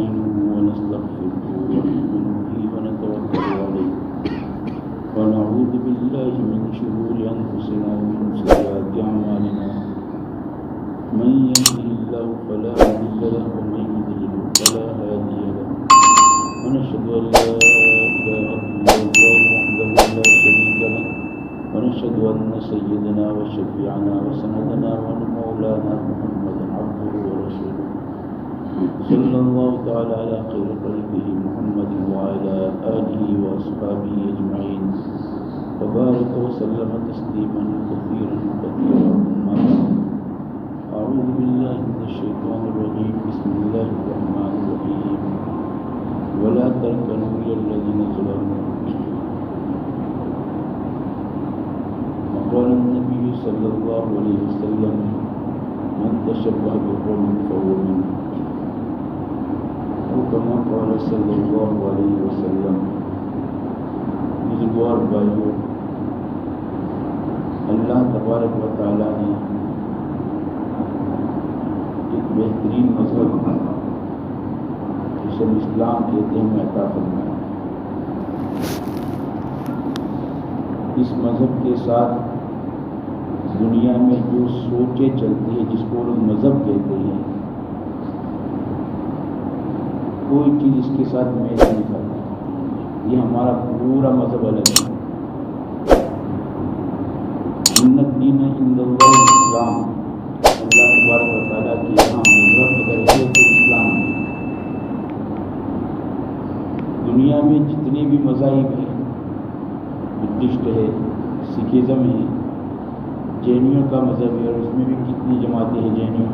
نستعينه ونستغفره ونؤمن به ونتوكل عليه ونعوذ بالله من شرور أنفسنا ومن سيئات أعمالنا من يهده الله فلا مضل له ومن يضلل فلا هادي له ونشهد أن لا إله إلا الله وحده لا شريك له ونشهد أن سيدنا وشفيعنا وسندنا ومولانا محمدا عبده ورسوله صلى الله تعالى على خير خلقه محمد وعلى آله وأصحابه أجمعين وبارك وسلم تسليما كثيرا أما بعد أعوذ بالله من الشيطان الرجيم بسم الله الرحمن الرحيم ولا تركنوا إلى الذين ظلموا وقال النبي صلى الله عليه وسلم من تشبه بقوم فهو منه أو كما قال صلى الله عليه وسلم. بزرگوار بھائیوں، اللہ تبارک و تعالیٰ نے ایک بہترین مذہب جسے ہم اسلام کہتے ہیں عطا فرمایا. اس مذہب کے ساتھ دنیا میں جو سوچیں چلتی ہیں جس کو لوگ مذہب کہتے ہیں، کوئی چیز اس کے ساتھ میچ نہیں کرتی. یہ ہمارا پورا مذہب الگ ہے. ان الدین عند اللہ اسلام، اللہ تبارک و تعالیٰ کے یہاں مذہب اگر ہے تو اسلام ہے. دنیا میں جتنے بھی مذاہب ہیں، بدھسٹ ہے، سکھزم ہے، جینوں کا مذہب ہے، اور اس میں بھی کتنی جماعتیں ہیں جینوں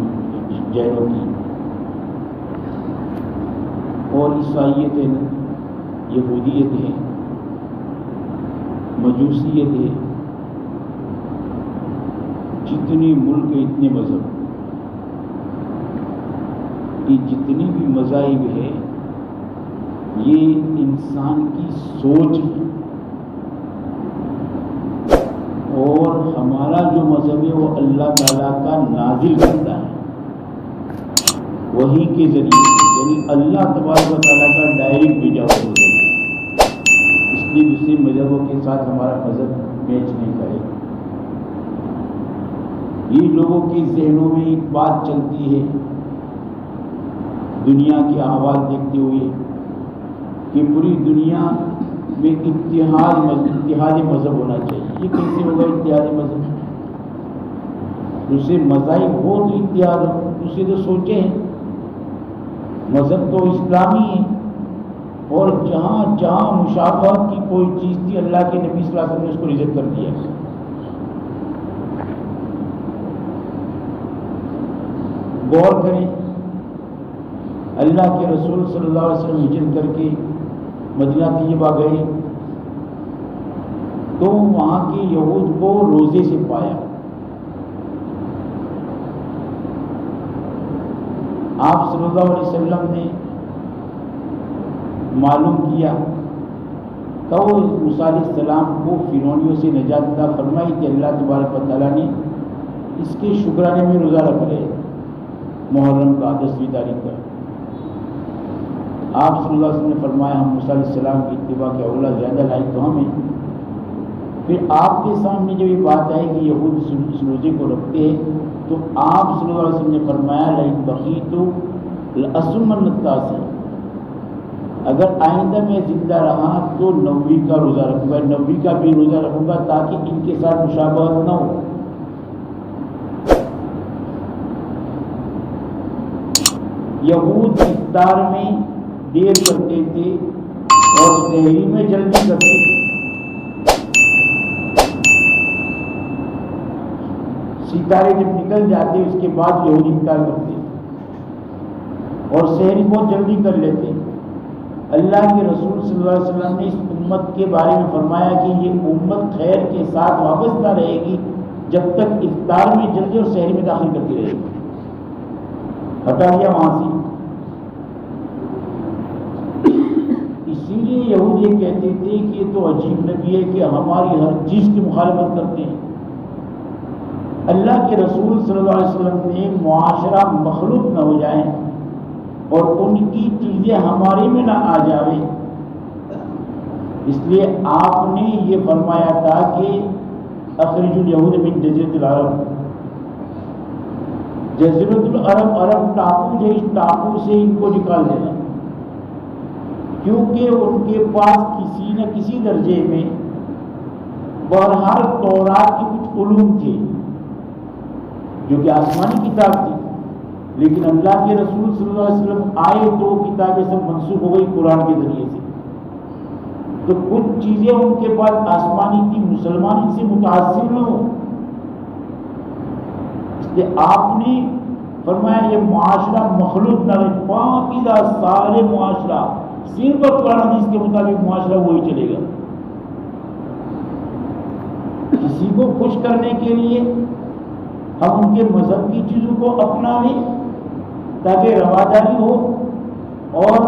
کی، اور عیسائیت ہے، یہودیت ہے، مجوسیت ہے. جتنے ملک ہیں اتنے مذہب، یہ جتنی بھی مذاہب ہے یہ انسان کی سوچ ہے. اور ہمارا جو مذہب ہے وہ اللہ تعالیٰ کا نازل کرتا ہے وحی کے ذریعے، یعنی اللہ تبارک و تعالیٰ کا ڈائریکٹ بھیجا ہوا مذہب ہے. اس لیے دوسرے مذہبوں کے ساتھ ہمارا مذہب میچ نہیں کرے. یہ لوگوں کے ذہنوں میں ایک بات چلتی ہے دنیا کے احوال دیکھتے ہوئے کہ پوری دنیا میں اتحادی مذہب ہونا چاہیے. یہ کیسے ہوگا اتحادی مذہب؟ دوسرے مذاہب ہو تو اتحاد ہو، دوسرے تو سوچیں ہیں. مذہب تو اسلامی ہے، اور جہاں جہاں مشابہت کی کوئی چیز تھی اللہ کے نبی صلی اللہ علیہ وسلم نے اس کو ریجیکٹ کر دیا. غور کریں، اللہ کے رسول صلی اللہ علیہ وسلم ہجرت کر کے مدینہ طیبہ گئے تو وہاں کے یہود کو روزے سے پایا. آپ صلی اللہ علیہ وسلم نے معلوم کیا تو موسیٰ علیہ السلام کو فرعونیوں سے نجات عطا فرمائی کہ اللہ تبارک و تعالیٰ نے اس کے شکرانے میں روزہ رکھ رہے محرم کا 10ویں تاریخ کا. آپ صلی اللہ علیہ وسلم نے فرمایا ہم موسیٰ علیہ السلام کی اتباع کے اولا زیادہ لائق تو ہمیں. پھر آپ کے سامنے جب یہ بات آئے کہ یہود اس روزے کو رکھتے ہیں تو آپ صلی اللہ علیہ وسلم نے فرمایا لئن بقیت لأصومن التاسع، اگر آئندہ میں زندہ رہا تو 90 کا روزہ رکھوں گا، 90 کا بھی روزہ رکھوں گا تاکہ ان کے ساتھ مشابہت نہ ہو. یہود افطار میں دیر کرتے تھے اور سحری میں جلدی کرتے تھے. ستارے جب نکل جاتے اس کے بعد یہود افطار کرتے اور سحری بہت جلدی کر لیتے. اللہ کے رسول صلی اللہ علیہ وسلم نے اس امت کے بارے میں فرمایا کہ یہ امت خیر کے ساتھ وابستہ رہے گی جب تک افطار میں جلدی اور سحری میں داخل کرتی رہے گی. ہٹا دیا وہاں سے. اسی لیے یہود یہ کہتے تھے کہ یہ تو عجیب نبی ہے کہ ہماری ہر چیز کی مخالفت کرتے ہیں. اللہ کے رسول صلی اللہ علیہ وسلم نے معاشرہ مخلوط نہ ہو جائے اور ان کی چیزیں ہمارے میں نہ آ جاوے، اس لیے آپ نے یہ فرمایا تھا کہ اخرج الیہود من جزیرۃ العرب، جزیرۃ العرب عرب ٹاپو جو، اس ٹاپو سے ان کو نکال دینا، کیونکہ ان کے پاس کسی نہ کسی درجے میں بہرحال تورات کے کچھ علوم تھے جو کہ آسمانی کتاب تھی، لیکن اللہ کے رسول صلی اللہ علیہ وسلم آئے تو کتابیں سب منسوخ ہو گئی قرآن کے ذریعے سے، تو کچھ چیزیں ان کے پاس آسمانی تھی، مسلمان ان سے متاثر نہ ہو، اس لیے آپ نے فرمایا یہ معاشرہ مخلوط نہ رہے، پاکیزہ سارے معاشرہ صرف قرآن حدیث کے مطابق معاشرہ وہی چلے گا۔ کسی کو خوش کرنے کے لیے ہم ان کے مذہب کی چیزوں کو اپنائیں تاکہ رواداری ہو اور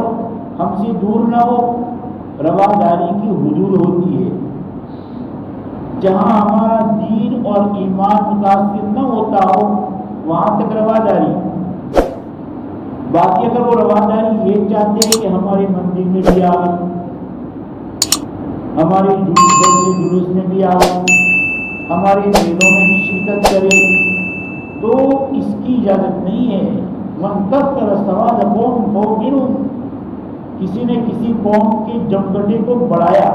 ہم سے دور نہ ہو۔ رواداری کی حدود ہوتی ہے، جہاں ہمارا دین اور ایمان متاثر نہ ہوتا ہو وہاں تک رواداری۔ باقی اگر وہ رواداری یہ چاہتے ہیں کہ ہمارے مندر میں بھی آئے، ہمارے جلوس میں بھی آئے، ہمارے میلوں میں بھی شرکت کرے، تو اس کی اجازت نہیں ہے۔ من کثر سواد قوم فوقنہم، کسی نے کسی قوم کے جمگٹے کو بڑھایا،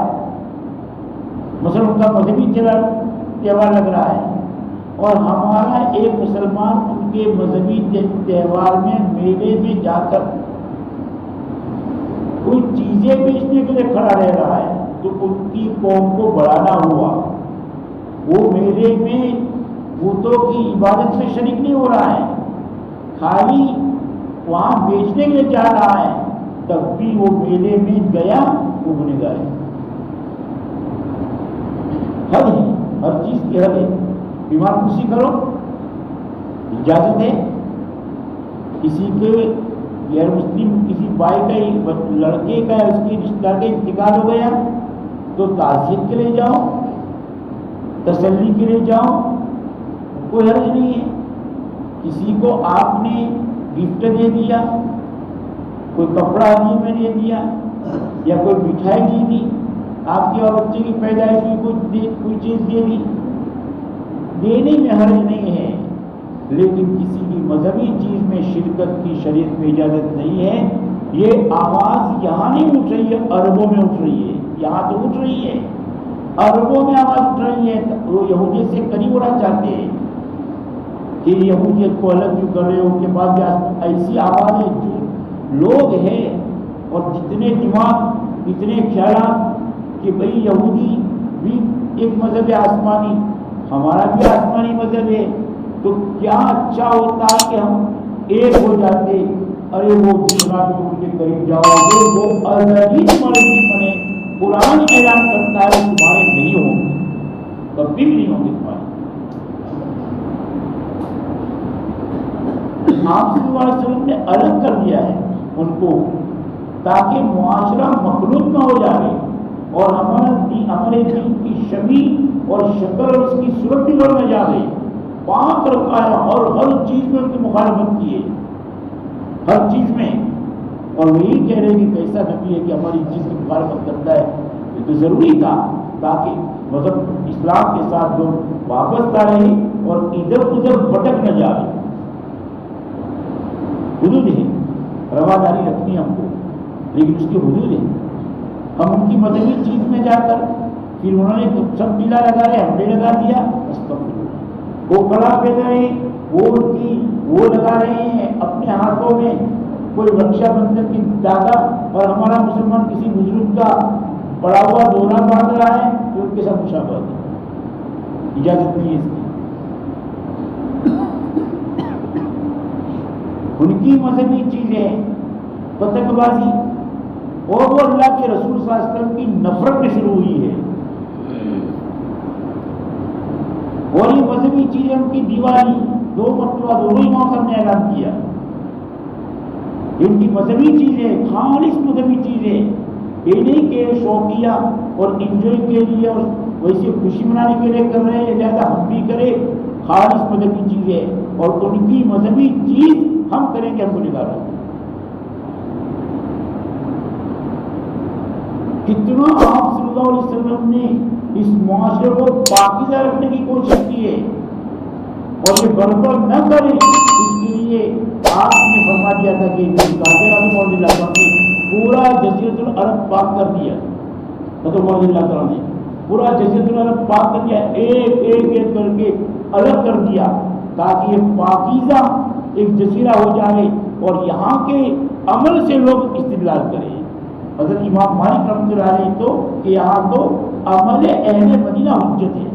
مثلا ان کا مذہبی تہوار لگ رہا ہے اور ہمارا ایک مسلمان ان کے مذہبی تہوار میں میلے میں جا کر کوئی چیزیں بیچنے کے لیے کھڑا رہ رہا ہے تو ان کی قوم کو بڑھانا ہوا۔ وہ میلے میں بتوں کی عبادت میں شریک نہیں ہو رہا ہے، خالی وہاں بیچنے کے لیے جا رہا ہے، تب بھی وہ میلے میں گیا، وہ گنہگار ہے۔ حد ہے، ہر چیز کی حد ہے۔ بیمار خوشی کرو، اجازت ہے۔ کسی کے غیر مسلم کسی بھائی کا لڑکے کا اس کی رشتہ دار کا انتقال ہو گیا تو تعزیت کے لیے جاؤ، تسلی کے لیے جاؤ، کوئی حرج نہیں ہے۔ کسی کو آپ نے گفٹ دے دیا، کوئی کپڑا ہدیے میں دے دیا یا کوئی مٹھائی دے دی، آپ کے اور بچے کی پیدائش ہوئی کوئی چیز دے دی، دینے میں حرج نہیں ہے، لیکن کسی بھی مذہبی چیز میں شرکت کی شریعت میں اجازت نہیں ہے۔ یہ آواز یہاں نہیں اٹھ رہی ہے، عربوں میں اٹھ رہی ہے، یہاں تو اٹھ رہی ہے، عربوں میں آواز اٹھ رہی ہے۔ وہ یہودیت سے قریب ہونا چاہتے ہیں کہ یہودیت کو الگ جو کر رہے ہو، ان کے پاس بھی ایسی آواز ہے جو لوگ ہیں اور جتنے دماغ اتنے خیالات کہ بھئی یہودی بھی ایک مذہب آسمانی، ہمارا بھی آسمانی مذہب ہے، تو کیا اچھا ہوتا کہ ہم ایک ہو جاتے۔ ارے وہ دوسرا جو ان کے قریب جاؤ گے وہ ازلی تمہارے دشمن ہے، قرآن اعلان کرتا ہے وہ تمہارے نہیں ہوں گے، کبھی بھی نہیں ہوں گے تمہارے۔ آپ صلی اللہ علیہ وسلم نے الگ کر دیا ہے ان کو تاکہ معاشرہ مخلوط نہ ہو جائے اور ہمارے دین کی شبیہ اور شکل اور اس کی صورت بھی بڑھ نہ جائے۔ پاک رکھا ہے اور ہر چیز میں ان کی مخالفت کی ہے، ہر چیز میں، اور وہی کہہ رہے کہ کیسا نبی ہے کہ ہماری چیز کی مخالفت کرتا ہے۔ یہ تو ضروری تھا تاکہ مذہب اسلام کے ساتھ لوگ وابستہ رہے اور ادھر ادھر بھٹک نہ جائے۔ حدود ہے، رواداری رکھنی ہم کو، لیکن اس کی حدود ہے۔ ہم ان کی مذہبی چیز میں جا کر پھر انہوں نے سب ڈیلا لگا رہے، ہم نے لگا دیا، وہ کڑا پہ گئے، وہ لگا رہے ہیں اپنے ہاتھوں میں، کوئی رکشا بندھن کی داغا، اور ہمارا مسلمان کسی بزرگ کا پڑا ہوا دونا باندھ رہا ہے تو ان کے ساتھ مشابہت ہے، اجازت نہیں ہے اس کی۔ ان کی مذہبی چیزیں پتنگ بازی اور وہ اللہ کے رسول صلی اللہ علیہ وسلم کی نفرت میں شروع ہوئی ہے، اور یہ مذہبی چیزیں ان کی دیوالی 2 مرتبہ دونوں امام صاحب نے اعلان کیا، ان کی مذہبی چیزیں خالص مذہبی چیزیں، یہ نہیں کہ شوقیہ اور انجوائے کے لیے اور ویسے خوشی منانے کے لیے کر رہے ہیں، لہٰذا ہم بھی کریں، خالص مذہبی چیزیں، اور ان کی مذہبی چیز ہم کریں کہ ہم کو نکالا۔ کتنا آپ صلی اللہ علیہ وسلم نے اس معاشرے کو پاکیزہ رکھنے کی کوشش کی ہے اور یہ گڑبڑ نہ کرے، اس کے لیے آپ نے فرما دیا تھا کہ پورا جزیرۃ العرب پاک کر دیا، اللہ تعالیٰ نے پورا جزیرۃ العرب پاک کر دیا، ایک ایک ایک کر کے الگ کر دیا تاکہ یہ پاکیزہ ایک جزیرہ ہو جائے اور یہاں کے عمل سے لوگ استدلال کریں۔ حضرت امام مالک رحمۃ اللہ علیہ تو کہ یہاں تو عمل اہل مدینہ حجت ہے،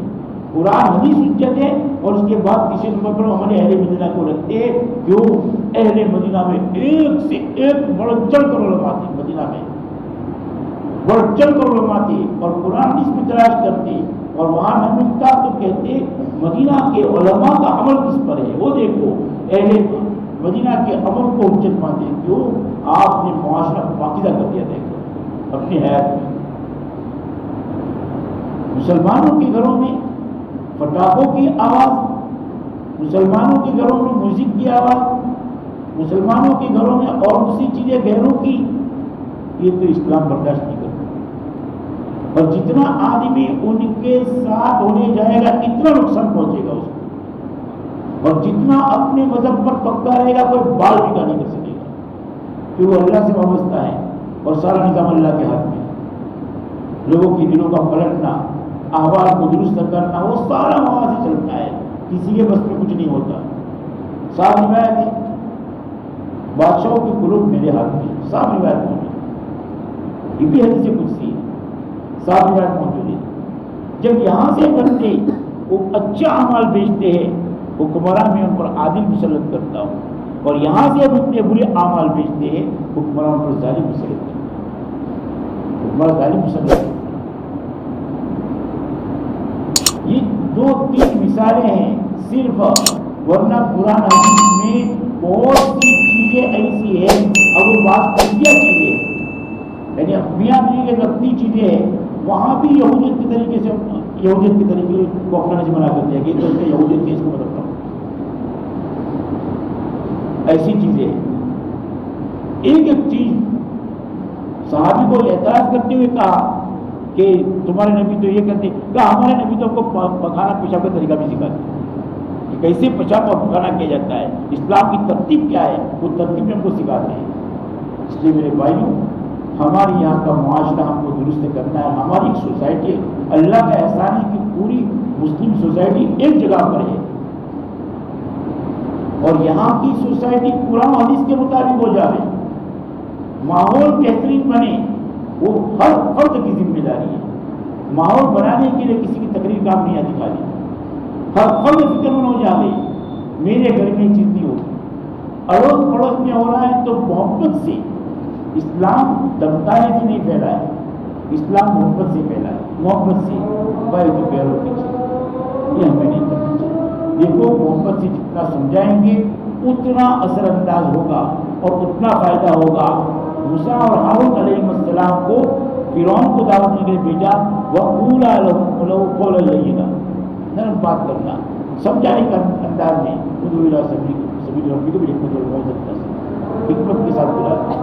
قرآن حدیث حجت ہے، اور اس کے بعد تیسرے نمبر پر عمل اہل مدینہ کو رکھتے ہیں، جو اہل مدینہ میں ایک سے ایک بڑھ چڑھ کر علماء تھے، مدینہ میں بڑھ چڑھ کر علماء تھے اور قرآن حدیث میں تلاش کرتے، اور وہاں نہ ملتا تو کہتے مدینہ کے علماء کا عمل کس پر ہے، وہ دیکھو اہل مدینہ کے عمل کو حجت مانتے، کیوں آپ نے معاشرہ پاکیزہ کر دیا، دیکھو اپنی حیات میں۔ مسلمانوں کے گھروں میں پٹاخوں کی آواز، مسلمانوں کے گھروں میں میوزک کی آواز، مسلمانوں کے گھروں میں اور دوسری چیزیں غیروں کی، یہ تو اسلام برداشت نہیں کرتا، اور جتنا آدمی ان کے ساتھ ہونے جائے گا اتنا نقصان پہنچے گا اس کو، اور جتنا اپنے مذہب پر پکا رہے گا کوئی بال بھی نہیں کر سکے گا، کیونکہ وہ اللہ سے وابستہ ہے اور سارا نظام اللہ کے ہاتھ میں ہے۔ لوگوں کے دلوں کا پلٹنا، احوال کو درست کرنا، وہ سارا وہاں سے چلتا ہے، کسی کے بس میں کچھ نہیں ہوتا۔ صاف روایت ہے، بادشاہوں کے قلوب میرے ہاتھ میں، صاف روایت موجود ہے، یہ بھی حدیث قدسی ہے، صاف روایت موجود ہے۔ جب یہاں سے بندے وہ اچھا اعمال بھیجتے ہیں، حکمراں میں ان پر عادل مسلط کرتا ہوں، اور یہاں سے اب اتنے برے اعمال بھیجتے ہیں، حکمراں پر ظالم مسلط کرتا ہوں، حکمراں ظالم مسلط کرتا ہوں۔ یہ دو تین مثالیں ہیں صرف، ورنہ قرآن حدیث میں بہت سی چیزیں ایسی ہیں، اور وہ بات قدیہ چیزیں ہیں، یعنی میاں بیوی کے ربطی چیزیں ہیں، وہاں بھی یہودیت کے طریقے سے، یہودیت کے طریقے کو اپنانے سے منع کرتے ہیں کہ تو اس کا یہودیت کے اس کو بدلتا ہوں، ایسی چیزیں ہیں۔ ایک ایک چیز صحابی کو اعتراض کرتے ہوئے کہا کہ تمہارے نبی تو یہ کرتے، کہا ہمارے نبی تو ہم کو پکانا پیشاب کا طریقہ بھی سکھاتے کہ کیسے پیشاب اور پکانا کیا جاتا ہے، اسلام کی ترتیب کیا ہے، وہ ترتیب میں ہم کو سکھاتے ہیں۔ اس لیے میرے بھائیوں، ہمارے یہاں کا معاشرہ ہم کو درست کرنا ہے۔ ہماری ایک سوسائٹی، اللہ کا احسان ہے کہ پوری مسلم سوسائٹی ایک جگہ پر ہے، اور یہاں کی سوسائٹی قرآن حدیث کے مطابق ہو جائے، ماحول بہترین بنے، وہ ہر فرد کی ذمہ داری ہے۔ ماحول بنانے کے لیے کسی کی تقریر کام نہیں آتی، خالی ہر فرد فکر مند ہو جائے، میرے گھر میں یہ چیز نہیں ہوگی، اڑوس پڑوس میں ہو رہا ہے تو محبت سے، اسلام دمکانے سے نہیں پھیلا ہے، اسلام محبت سے پھیلا ہے، محبت سے بھائی تو پیروں کی چیز، یہ ہمیں نہیں کرنا چاہیے۔ دیکھو محبت سے جتنا سمجھائیں گے اتنا اثر انداز ہوگا اور اتنا فائدہ ہوگا۔ موسیٰ اور ہارون علیہ السلام کو فرعون کو دعوت دے کے بھیجا، وَقُولَا لَهُ قَوْلًا لَيِّنًا، نرم بات کرنا، سمجھانے کا انداز میں، ادعو الیٰ سبیل ربک بالحکمۃ والموعظۃ الحسنہ، حکمت کے ساتھ بلاتے۔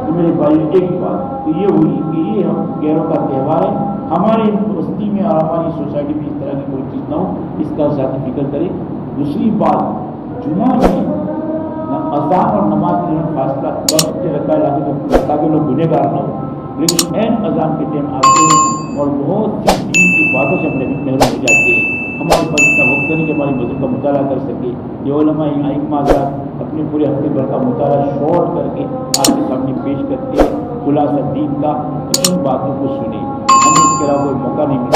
تو میرے بھائی ایک بات تو یہ ہوئی کہ یہ ہم غیروں کا تہوار ہے، ہمارے بستی میں اور ہماری سوسائٹی میں اس طرح کی کوئی چیز نہ ہو، اس کا ذاتی فکر کرے۔ دوسری بات، جمعہ میں اذان اور نماز کے درمیان فاصلہ وقت کے رکھا ہے تاکہ لوگ گنہگار نہ ہو، لیکن این اذان کے ٹائم آتے ہیں اور بہت سی دین کی باتوں سے ہم محروم ہو جاتے ہیں۔ ہمارے پاس اتنا وقت نہیں کہ ہماری مذہب کا مطالعہ کر سکے۔ یہ علماء ائمہ حضرات اپنے پورے ہفتے بھر کا مطالعہ شارٹ کر کے آپ کے سامنے پیش کرتے ہیں خلاصہ دین کا، ان باتوں کو سنیں، ہمیں اس کے علاوہ کوئی موقع نہیں ملتا۔